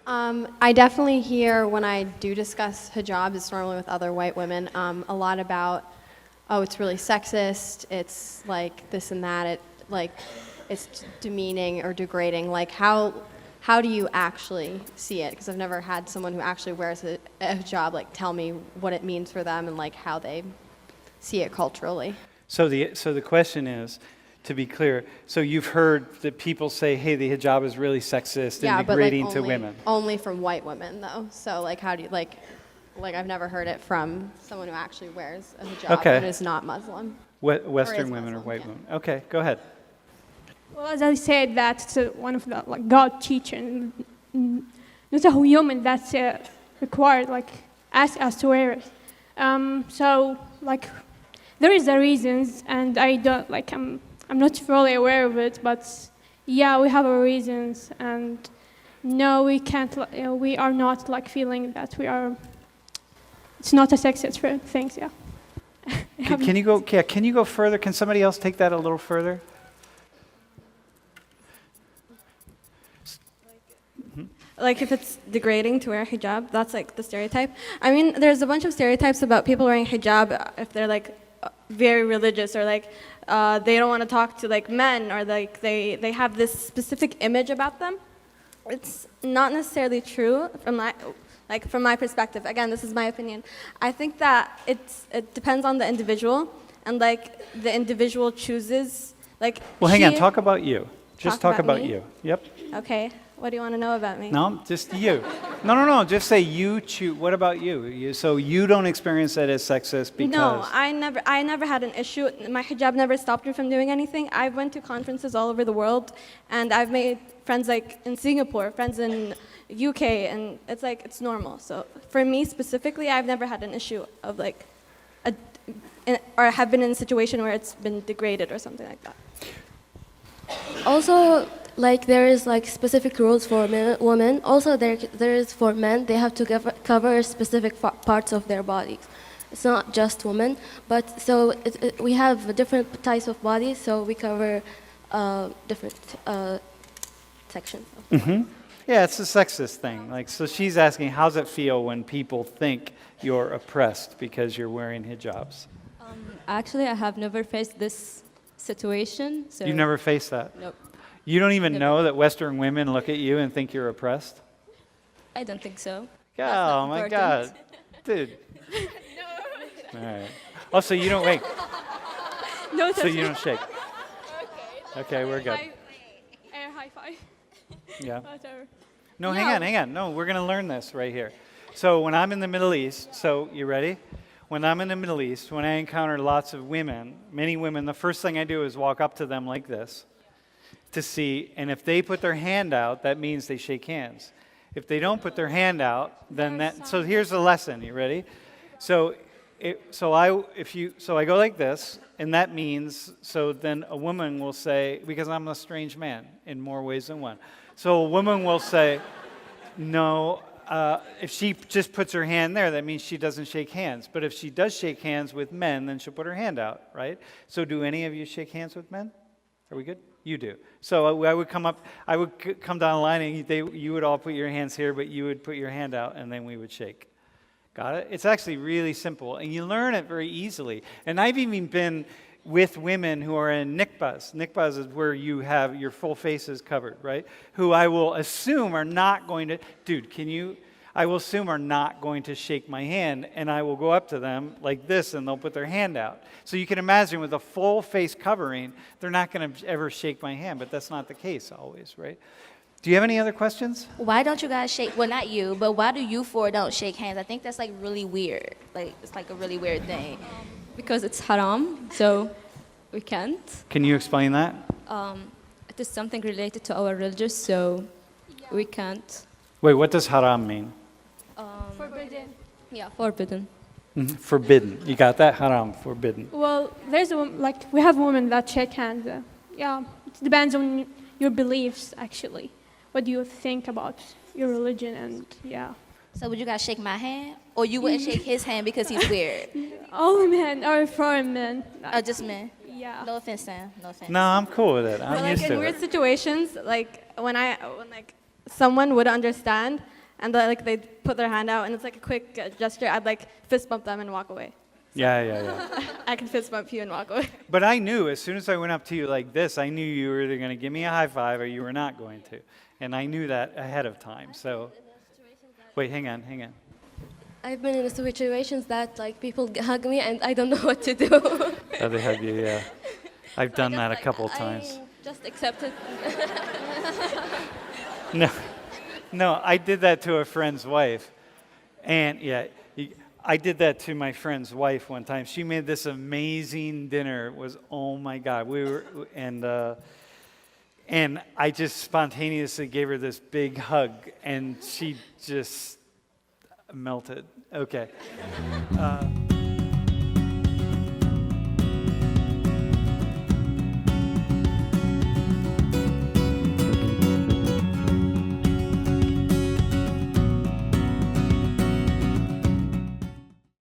I definitely hear when I do discuss hijab, it's normally with other white women, a lot about, oh, it's really sexist, it's like this and that, it's demeaning or degrading. Like how do you actually see it? Because I've never had someone who actually wears a hijab like tell me what it means for them and like how they see it culturally. So the question is, to be clear, so you've heard that people say, hey, the hijab is really sexist and degrading to women. Only from white women, though. So, like, how do you, like I've never heard it from someone who actually wears a hijab and is not Muslim. Western women or white women. Okay, go ahead. Well, as I said, that's one of the, like, God teaching. Not a human that's required, like, ask us to wear it. So, like, there is the reasons, and I don't, like, I'm not fully aware of it, but yeah, we have our reasons, and no, we can't, we are not like feeling that we are, it's not a sexist thing, yeah. Can you go further? Can somebody else take that a little further? Like if it's degrading to wear hijab, that's like the stereotype. I mean, there's a bunch of stereotypes about people wearing hijab if they're like very religious or like they don't want to talk to like men or like they have this specific image about them. It's not necessarily true from my perspective. Again, this is my opinion. I think that it depends on the individual and like the individual chooses like. Well, hang on. Talk about you. Just talk about you. Yep. Okay. What do you want to know about me? No, just you. No. Just say you choose. What about you? So you don't experience that as sexist because... No, I never had an issue. My hijab never stopped me from doing anything. I went to conferences all over the world, and I've made friends like in Singapore, friends in UK, and it's like, it's normal. So for me specifically, I've never had an issue of like, or have been in a situation where it's been degraded or something like that. Also, like there is like specific rules for women. Also, there is for men. They have to cover specific parts of their bodies. It's not just women, but so we have different types of bodies. So we cover different sections. Mm-hmm. Yeah, it's a sexist thing. Like, so she's asking, how's it feel when people think you're oppressed because you're wearing hijabs? Actually, I have never faced this situation. So You've never faced that? Nope. You don't even know that Western women look at you and think you're oppressed? I don't think so. Oh my God. Dude. No. All right. Oh, so you don't wait. No, so you don't shake. Okay, we're good. Air high five. Yeah. Whatever. No, hang on. No, we're going to learn this right here. So when I'm in the Middle East, so you ready? When I'm in the Middle East, when I encounter lots of women, many women, the first thing I do is walk up to them like this to see, and if they put their hand out, that means they shake hands. If they don't put their hand out, then that, so here's the lesson, you ready? So I go like this, and that means, so then a woman will say, because I'm a strange man in more ways than one. So a woman will say, no, if she just puts her hand there, that means she doesn't shake hands. But if she does shake hands with men, then she'll put her hand out, right? So do any of you shake hands with men? Are we good? You do. So I would come down the line, and you would all put your hands here, but you would put your hand out, and then we would shake. Got it? It's actually really simple, and you learn it very easily. And I've even been with women who are in nikbas. Nikbas is where you have your full face is covered, right? Who I will assume are not going to, I will assume are not going to shake my hand, and I will go up to them like this, and they'll put their hand out. So you can imagine with a full face covering, they're not going to ever shake my hand, but that's not the case always, right? Do you have any other questions? Why don't you guys shake, well, not you, but why do you four don't shake hands? I think that's like really weird. Like, it's like a really weird thing. Because it's haram, so we can't. Can you explain that? It is something related to our religion, so we can't. Wait, what does haram mean? Forbidden. Yeah, forbidden. Mm-hmm. Forbidden. You got that? Haram, forbidden. Well, there's like we have women that shake hands. Yeah, it depends on your beliefs, actually. What do you think about your religion and yeah. So would you guys shake my hand? Or you wouldn't shake his hand because he's weird? All men are foreign men. Oh, just men? Yeah. No offense, Sam. No offense. No, I'm cool with it. I'm But used like to in weird it. situations, like when like someone would understand, and like they put their hand out, and it's like a quick gesture, I'd like fist bump them and walk away. Yeah. I can fist bump you and walk away. But I knew as soon as I went up to you like this, I knew you were either going to give me a high five or you were not going to. And I knew that ahead of time. So, wait, hang on. I've been in situations that like people hug me and I don't know what to do. Oh, they hug you, yeah. I've done that a couple times. Just accept it. No, I did that to a friend's wife. And yeah, I did that to my friend's wife one time. She made this amazing dinner. It was, oh my God. And I just spontaneously gave her this big hug, and she just melted. Okay.